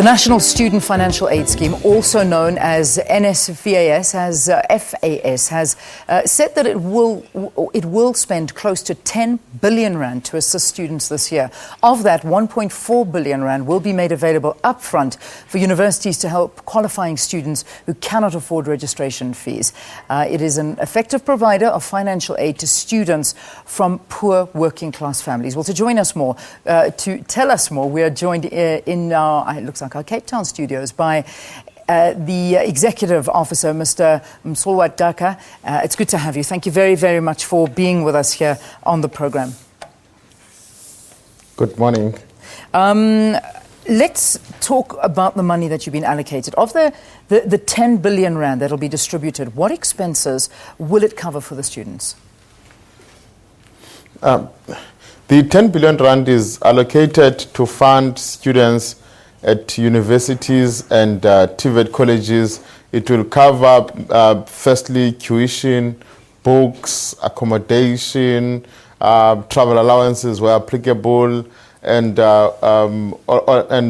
National Student Financial Aid Scheme, also known as NSFAS, has said that it will spend close to 10 billion rand to assist students this year. Of that, 1.4 billion rand will be made available upfront for universities to help qualifying students who cannot afford registration fees. It is an effective provider of financial aid to students from poor working class families. Well, to join us more, to tell us more, we are joined in our, it looks like our Cape Town studios by the Executive Officer, Mr. Daca. It's good to have you. Thank you very, very much for being with us here on the program. Good morning. Let's talk about the money that you've been allocated. Of the 10 billion rand that will be distributed, what expenses will it cover for the students? The 10 billion rand is allocated to fund students at universities and TVET colleges. It will cover, firstly, tuition, books, accommodation, travel allowances where applicable, and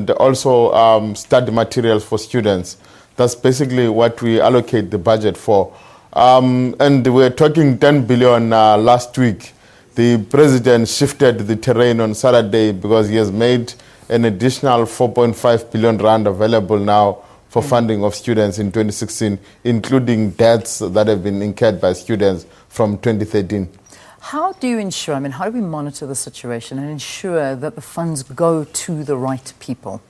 also study materials for students. That's basically what we allocate the budget for. And we're talking 10 billion last week. The president shifted the terrain on Saturday because he has made an additional 4.5 billion rand available now for funding of students in 2016, including debts that have been incurred by students from 2013. How do you ensure, how do we monitor the situation and ensure that the funds go to the right people?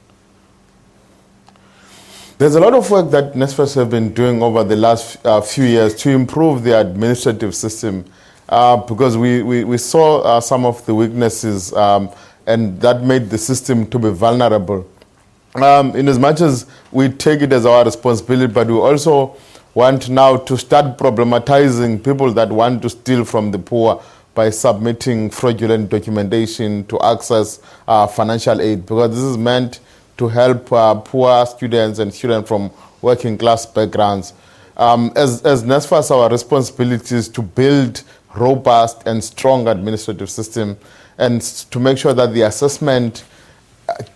There's a lot of work that NSFAS have been doing over the last few years to improve the administrative system because we saw some of the weaknesses and that made the system to be vulnerable. In as much as we take it as our responsibility, but we also want now to start problematizing people that want to steal from the poor by submitting fraudulent documentation to access financial aid, because this is meant to help poor students and students from working class backgrounds. As NSFAS, our responsibility is to build robust and strong administrative system and to make sure that the assessment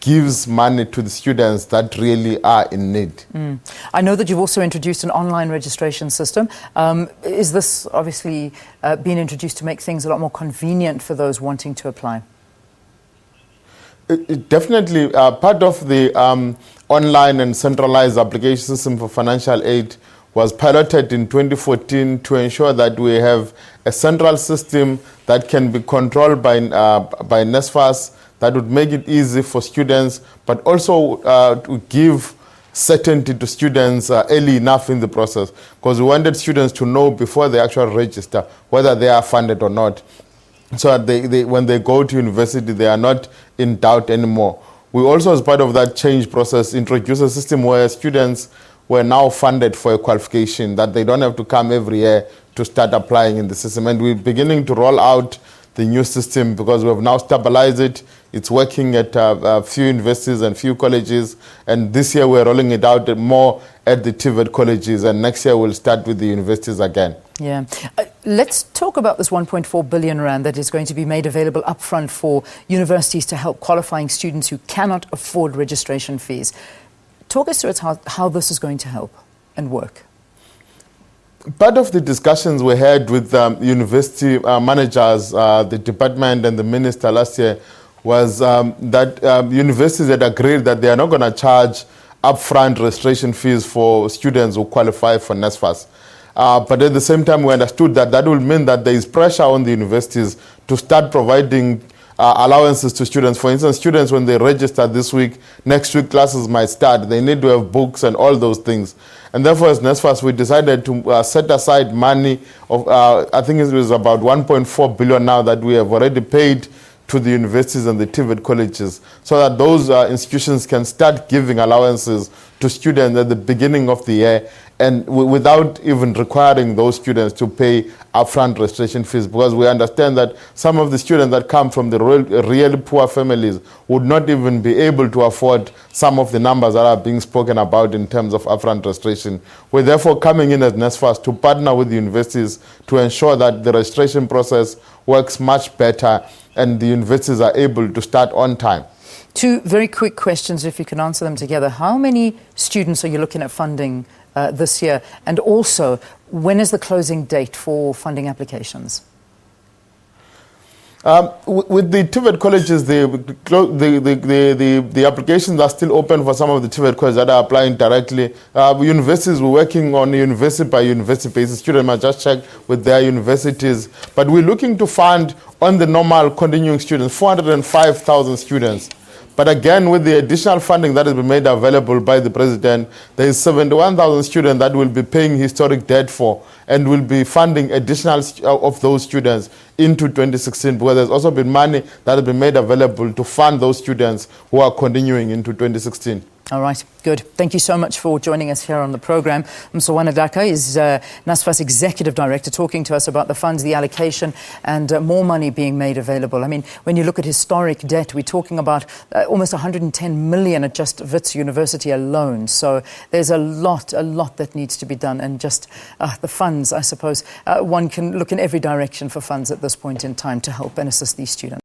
gives money to the students that really are in need. I know that you've also introduced an online registration system. Is this obviously being introduced to make things a lot more convenient for those wanting to apply? It definitely, part of the online and centralized application system for financial aid was piloted in 2014 to ensure that we have a central system that can be controlled by NSFAS, that would make it easy for students, but also to give certainty to students early enough in the process, because we wanted students to know before they actually register whether they are funded or not, so that when they go to university, they are not in doubt anymore. We also, as part of that change process, introduced a system where students were now funded for a qualification, that they don't have to come every year to start applying in the system. And we're beginning to roll out the new system because we have now stabilized it. It's working at a few universities and few colleges. And this year we're rolling it out more at the TVET colleges. And next year we'll start with the universities again. Yeah. Let's talk about this 1.4 billion rand that is going to be made available upfront for universities to help qualifying students who cannot afford registration fees. Talk us through how this is going to help and work. Part of the discussions we had with university managers, the department and the minister last year was that universities had agreed that they are not going to charge upfront registration fees for students who qualify for NSFAS. But at the same time, we understood that that will mean that there is pressure on the universities to start providing allowances to students. For instance, students, when they register this week, next week classes might start. They need to have books and all those things. And therefore, as NSFAS, we decided to set aside money of, I think it was about 1.4 billion now that we have already paid to the universities and the TVET colleges, so that those institutions can start giving allowances to students at the beginning of the year, and without even requiring those students to pay upfront registration fees, because we understand that some of the students that come from the really poor families would not even be able to afford some of the numbers that are being spoken about in terms of upfront registration. We're therefore coming in as NSFAS to partner with the universities to ensure that the registration process works much better and the universities are able to start on time. Two very quick questions, if you can answer them together. How many students are you looking at funding this year? And also, when is the closing date for funding applications? With the TVET colleges, the applications are still open for some of the TVET colleges that are applying directly. Universities, we're working on a university by university basis. Students must just check with their universities. But we're looking to fund on the normal continuing students, 405,000 students. But again, with the additional funding that has been made available by the President, there is 71,000 students that will be paying historic debt for and will be funding additional of those students into 2016, because there's also been money that has been made available to fund those students who are continuing into 2016. All right, good. Thank you so much for joining us here on the program. Mswana Daca is NSFAS Executive Director, talking to us about the funds, the allocation, and more money being made available. I mean, when you look at historic debt, we're talking about almost 110 million at just Wits University alone. So there's a lot that needs to be done. And just the funds, I suppose, one can look in every direction for funds at this point in time to help and assist these students.